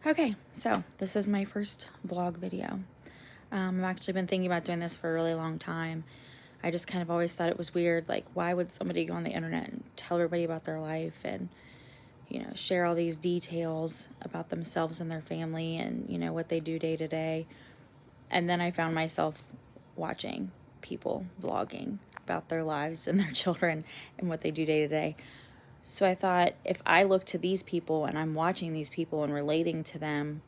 Okay, so this is my first vlog video. I've actually been thinking about doing this for a really long time. I just kind of always thought it was weird, like why would somebody go on the internet and tell everybody about their life and, share all these details about themselves and their family and, what they do day to day. And then I found myself watching people vlogging about their lives and their children and what they do day to day. So I thought, if I look to these people and I'm watching these people and relating to them,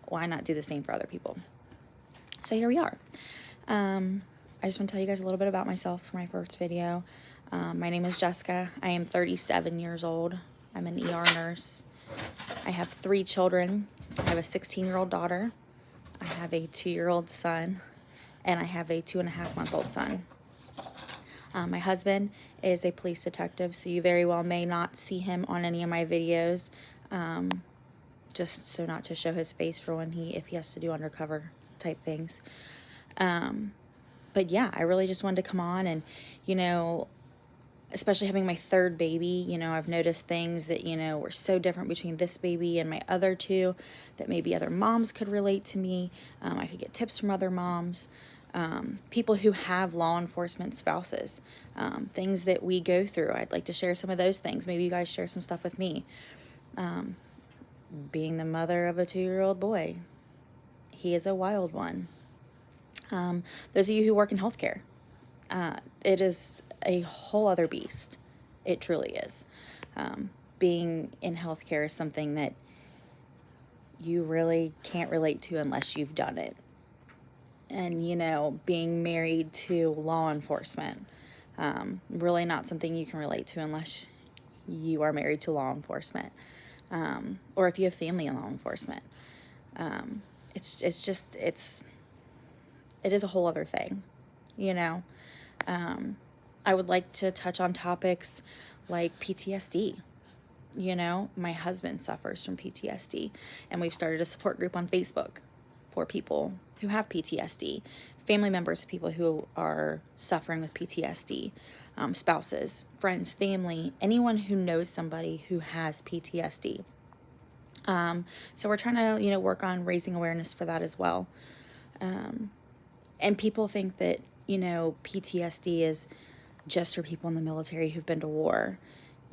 why not do the same for other people? So here we are. I just want to tell you guys a little bit about myself for my first video. My name is Jessica. I am 37 years old. I'm an ER nurse. I have 3 children. I have a 16-year-old daughter. I have a 2-year-old son. And I have a 2.5-month-old son. My husband is a police detective, so you very well may not see him on any of my videos, just so not to show his face for if he has to do undercover type things. But yeah, I really just wanted to come on and, especially having my 3rd baby, I've noticed things that, were so different between this baby and my other 2 that maybe other moms could relate to me. I could get tips from other moms. People who have law enforcement spouses, things that we go through. I'd like to share some of those things. Maybe you guys share some stuff with me. Being the mother of a 2-year-old boy, he is a wild one. Those of you who work in healthcare, it is a whole other beast. It truly is. Being in healthcare is something that you really can't relate to unless you've done it. And, being married to law enforcement, really not something you can relate to unless you are married to law enforcement, or if you have family in law enforcement. It is a whole other thing, I would like to touch on topics like PTSD. My husband suffers from PTSD, and we've started a support group on Facebook for people who have PTSD, family members of people who are suffering with PTSD, spouses, friends, family, anyone who knows somebody who has PTSD. So we're trying to, work on raising awareness for that as well. And people think that, PTSD is just for people in the military who've been to war,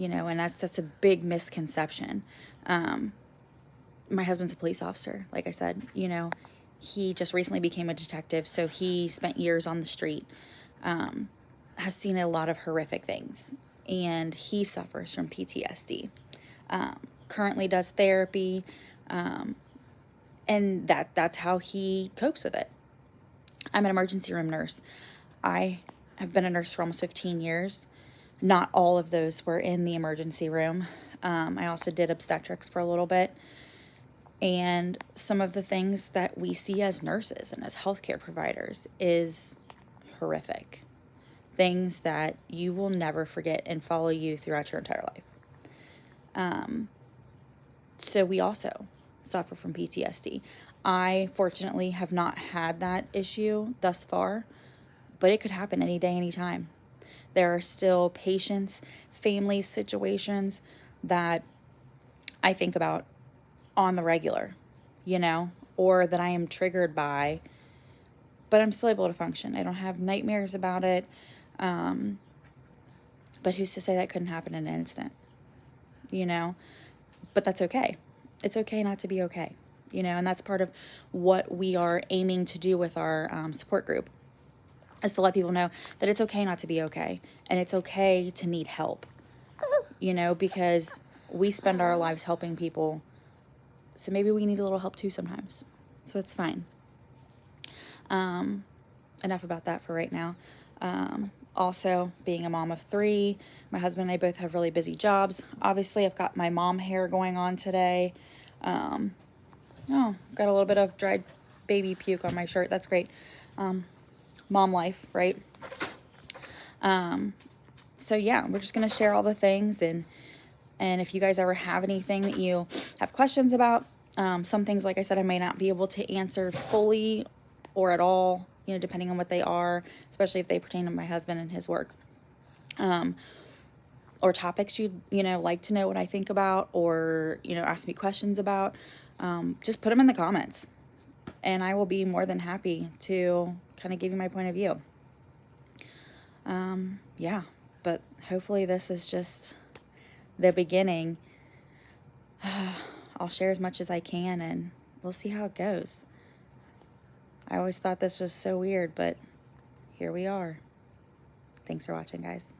and that's a big misconception. My husband's a police officer, like I said, he just recently became a detective, so he spent years on the street, has seen a lot of horrific things, and he suffers from PTSD. Currently does therapy, and that's how he copes with it. I'm an emergency room nurse. I have been a nurse for almost 15 years. Not all of those were in the emergency room. I also did obstetrics for a little bit. And some of the things that we see as nurses and as healthcare providers is horrific. Things that you will never forget and follow you throughout your entire life. So we also suffer from PTSD. I, fortunately, have not had that issue thus far, but it could happen any day, any time. There are still patients, family situations that I think about on the regular, or that I am triggered by, but I'm still able to function. I don't have nightmares about it. But who's to say that couldn't happen in an instant, but that's okay. It's okay not to be okay, and that's part of what we are aiming to do with our support group, is to let people know that it's okay not to be okay, and it's okay to need help, because we spend our lives helping people, so maybe we need a little help too sometimes, so it's fine. Enough about that for right now. Also, being a mom of 3, my husband and I both have really busy jobs. Obviously, I've got my mom hair going on today. Got a little bit of dried baby puke on my shirt. That's great. Mom life, right? So yeah, we're just going to share all the things, and if you guys ever have anything that you have questions about, some things, like I said, I may not be able to answer fully or at all, depending on what they are, especially if they pertain to my husband and his work, or or topics you'd, like to know what I think about, or, ask me questions about, just put them in the comments. And I will be more than happy to kind of give you my point of view. Yeah, but hopefully this is just the beginning. I'll share as much as I can, and we'll see how it goes. I always thought this was so weird, but here we are. Thanks for watching, guys.